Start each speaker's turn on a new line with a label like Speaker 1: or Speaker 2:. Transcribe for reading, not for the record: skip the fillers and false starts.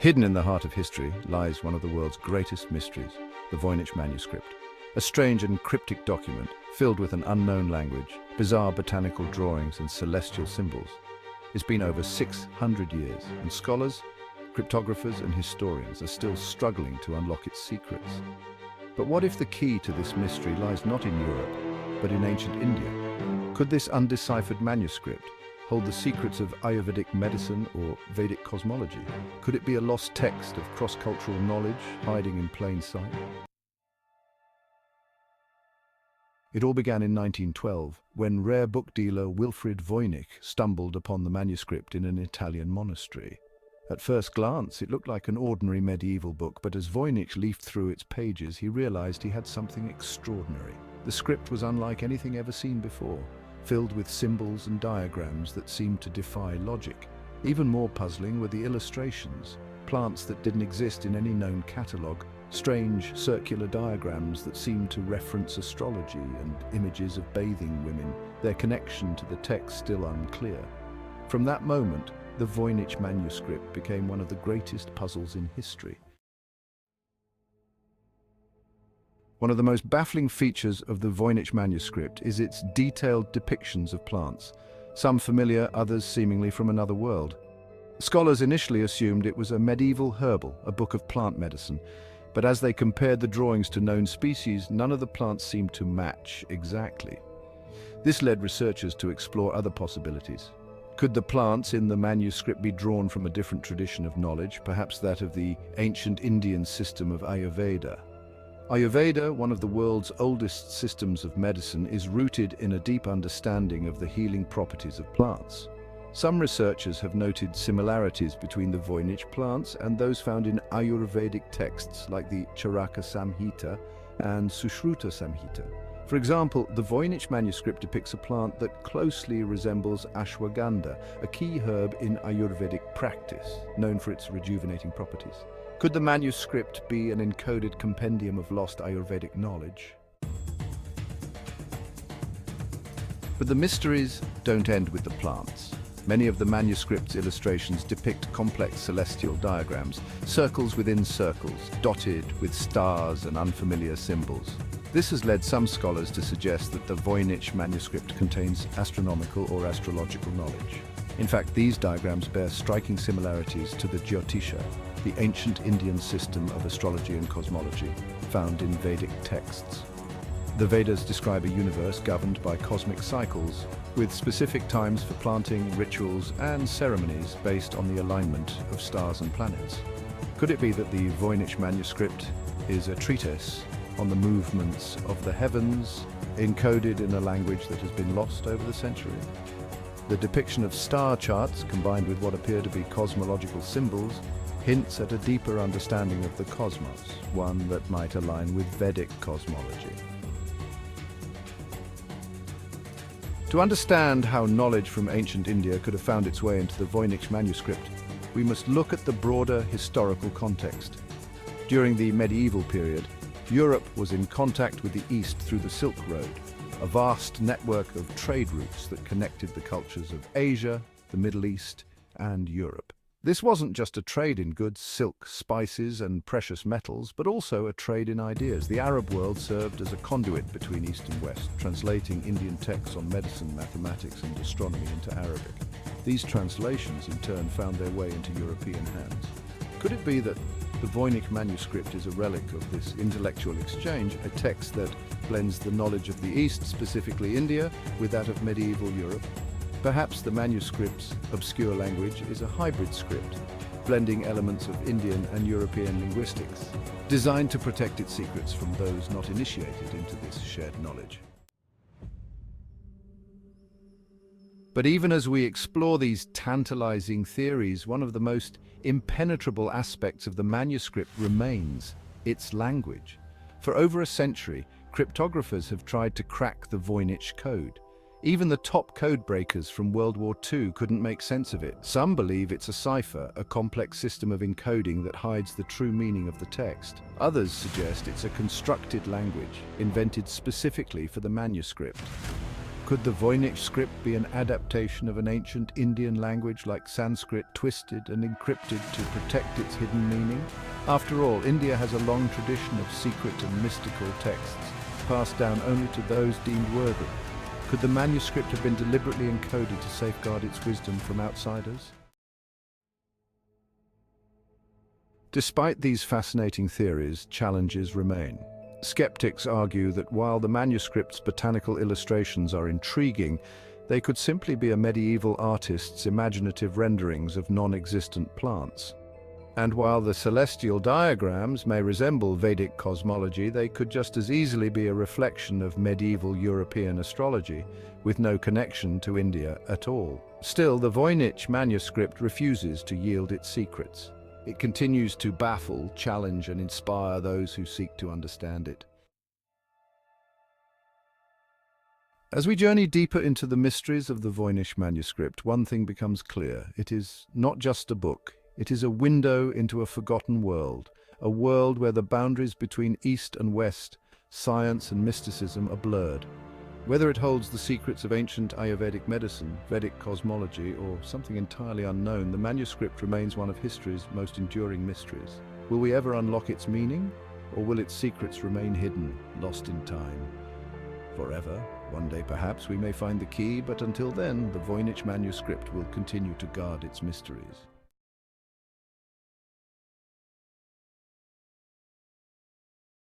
Speaker 1: Hidden in the heart of history lies one of the world's greatest mysteries, the Voynich Manuscript. A strange and cryptic document filled with an unknown language, bizarre botanical drawings and celestial symbols. It's been over 600 years, and scholars, cryptographers and historians are still struggling to unlock its secrets. But what if the key to this mystery lies not in Europe, but in ancient India? Could this undeciphered manuscript hold the secrets of Ayurvedic medicine or Vedic cosmology? Could it be a lost text of cross-cultural knowledge hiding in plain sight? It all began in 1912, when rare book dealer Wilfrid Voynich stumbled upon the manuscript in an Italian monastery. At first glance, it looked like an ordinary medieval book, but as Voynich leafed through its pages, he realized he had something extraordinary. The script was unlike anything ever seen before, filled with symbols and diagrams that seemed to defy logic. Even more puzzling were the illustrations, plants that didn't exist in any known catalogue, strange circular diagrams that seemed to reference astrology, and images of bathing women, their connection to the text still unclear. From that moment, the Voynich Manuscript became one of the greatest puzzles in history. One of the most baffling features of the Voynich Manuscript is its detailed depictions of plants, some familiar, others seemingly from another world. Scholars initially assumed it was a medieval herbal, a book of plant medicine, but as they compared the drawings to known species, none of the plants seemed to match exactly. This led researchers to explore other possibilities. Could the plants in the manuscript be drawn from a different tradition of knowledge, perhaps that of the ancient Indian system of Ayurveda? Ayurveda, one of the world's oldest systems of medicine, is rooted in a deep understanding of the healing properties of plants. Some researchers have noted similarities between the Voynich plants and those found in Ayurvedic texts like the Charaka Samhita and Sushruta Samhita. For example, the Voynich manuscript depicts a plant that closely resembles ashwagandha, a key herb in Ayurvedic practice, known for its rejuvenating properties. Could the manuscript be an encoded compendium of lost Ayurvedic knowledge? But the mysteries don't end with the plants. Many of the manuscript's illustrations depict complex celestial diagrams, circles within circles, dotted with stars and unfamiliar symbols. This has led some scholars to suggest that the Voynich manuscript contains astronomical or astrological knowledge. In fact, these diagrams bear striking similarities to the Jyotisha, the ancient Indian system of astrology and cosmology, found in Vedic texts. The Vedas describe a universe governed by cosmic cycles, with specific times for planting, rituals, and ceremonies based on the alignment of stars and planets. Could it be that the Voynich manuscript is a treatise on the movements of the heavens, encoded in a language that has been lost over the centuries? The depiction of star charts, combined with what appear to be cosmological symbols, hints at a deeper understanding of the cosmos, one that might align with Vedic cosmology. To understand how knowledge from ancient India could have found its way into the Voynich manuscript, we must look at the broader historical context. During the medieval period, Europe was in contact with the East through the Silk Road, a vast network of trade routes that connected the cultures of Asia, the Middle East, and Europe. This wasn't just a trade in goods, silk, spices, and precious metals, but also a trade in ideas. The Arab world served as a conduit between East and West, translating Indian texts on medicine, mathematics, and astronomy into Arabic. These translations, in turn, found their way into European hands. Could it be that the Voynich manuscript is a relic of this intellectual exchange, a text that blends the knowledge of the East, specifically India, with that of medieval Europe? Perhaps the manuscript's obscure language is a hybrid script, blending elements of Indian and European linguistics, designed to protect its secrets from those not initiated into this shared knowledge. But even as we explore these tantalizing theories, one of the most impenetrable aspects of the manuscript remains its language. For over a century, cryptographers have tried to crack the Voynich code. Even the top code breakers from World War II couldn't make sense of it. Some believe it's a cipher, a complex system of encoding that hides the true meaning of the text. Others suggest it's a constructed language, invented specifically for the manuscript. Could the Voynich script be an adaptation of an ancient Indian language like Sanskrit, twisted and encrypted to protect its hidden meaning? After all, India has a long tradition of secret and mystical texts, passed down only to those deemed worthy. Could the manuscript have been deliberately encoded to safeguard its wisdom from outsiders? Despite these fascinating theories, challenges remain. Skeptics argue that while the manuscript's botanical illustrations are intriguing, they could simply be a medieval artist's imaginative renderings of non-existent plants. And while the celestial diagrams may resemble Vedic cosmology, they could just as easily be a reflection of medieval European astrology, with no connection to India at all. Still, the Voynich manuscript refuses to yield its secrets. It continues to baffle, challenge, and inspire those who seek to understand it. As we journey deeper into the mysteries of the Voynich manuscript, one thing becomes clear. It is not just a book. It is a window into a forgotten world, a world where the boundaries between East and West, science and mysticism are blurred. Whether it holds the secrets of ancient Ayurvedic medicine, Vedic cosmology, or something entirely unknown, the manuscript remains one of history's most enduring mysteries. Will we ever unlock its meaning, or will its secrets remain hidden, lost in time? Forever. One day perhaps we may find the key, but until then, the Voynich manuscript will continue to guard its mysteries.